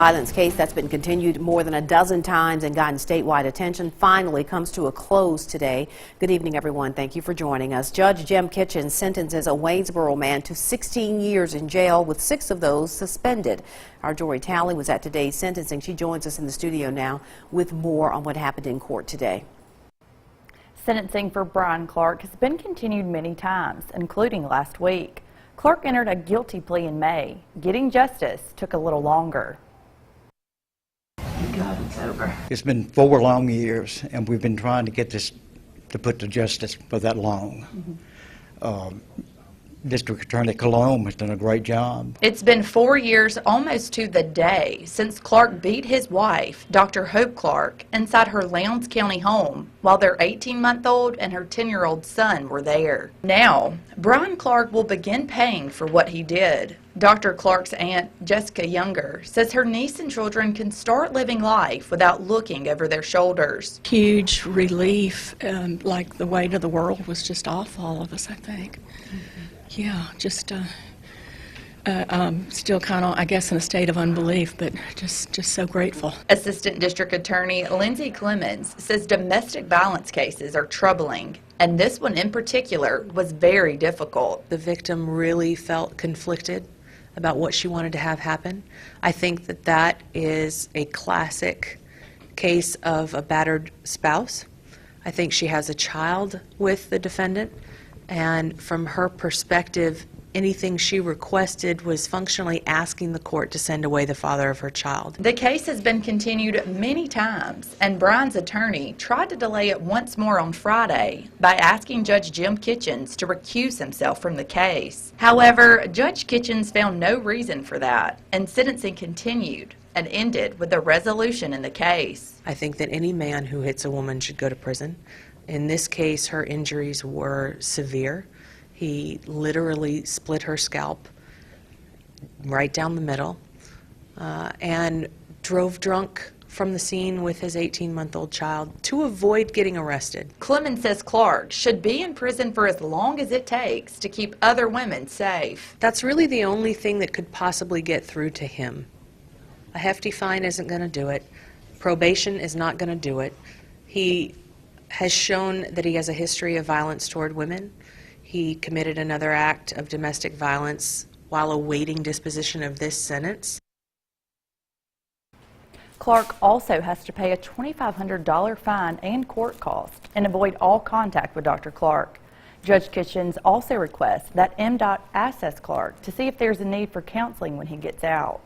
Violence case that's been continued more than a dozen times and gotten statewide attention finally comes to a close today. Good evening, everyone. Thank you for joining us. Judge Jim Kitchens sentences a Waynesboro man to 16 years in jail, with 6 of those suspended. Our Jory Talley was at today's sentencing. She joins us in the studio now with more on what happened in court today. Sentencing for Brian Clark has been continued many times, including last week. Clark entered a guilty plea in May. Getting justice took a little longer. God, it's over. It's been 4 long years, and we've been trying to get this to put to justice for that long. District Attorney Cologne has done a great job. It's been 4 years, almost to the day, since Clark beat his wife, Dr. Hope Clark, inside her Lowndes County home while their 18-month-old and her 10-year-old son were there. Now, Brian Clark will begin paying for what he did. Dr. Clark's aunt, Jessica Younger, says her niece and children can start living life without looking over their shoulders. Huge relief, like the weight of the world was just off all of us, I think. Yeah, just still kind of, I guess, in a state of unbelief, but just so grateful. Assistant District Attorney Lindsay Clemens says domestic violence cases are troubling, and this one in particular was very difficult. The victim really felt conflicted about what she wanted to have happen. I think that is a classic case of a battered spouse. I think she has a child with the defendant, and from her perspective, anything she requested was functionally asking the court to send away the father of her child. The case has been continued many times, and Brian's attorney tried to delay it once more on Friday by asking Judge Jim Kitchens to recuse himself from the case. However, Judge Kitchens found no reason for that, and sentencing continued and ended with a resolution in the case. I think that any man who hits a woman should go to prison. In this case, her injuries were severe. He literally split her scalp right down the middle and drove drunk from the scene with his 18-month-old child to avoid getting arrested. Clemens says Clark should be in prison for as long as it takes to keep other women safe. That's really the only thing that could possibly get through to him. A hefty fine isn't going to do it. Probation is not going to do it. He has shown that he has a history of violence toward women. He committed another act of domestic violence while awaiting disposition of this sentence. Clark also has to pay a $2,500 fine and court costs and avoid all contact with Dr. Clark. Judge Kitchens also requests that MDOT assess Clark to see if there's a need for counseling when he gets out.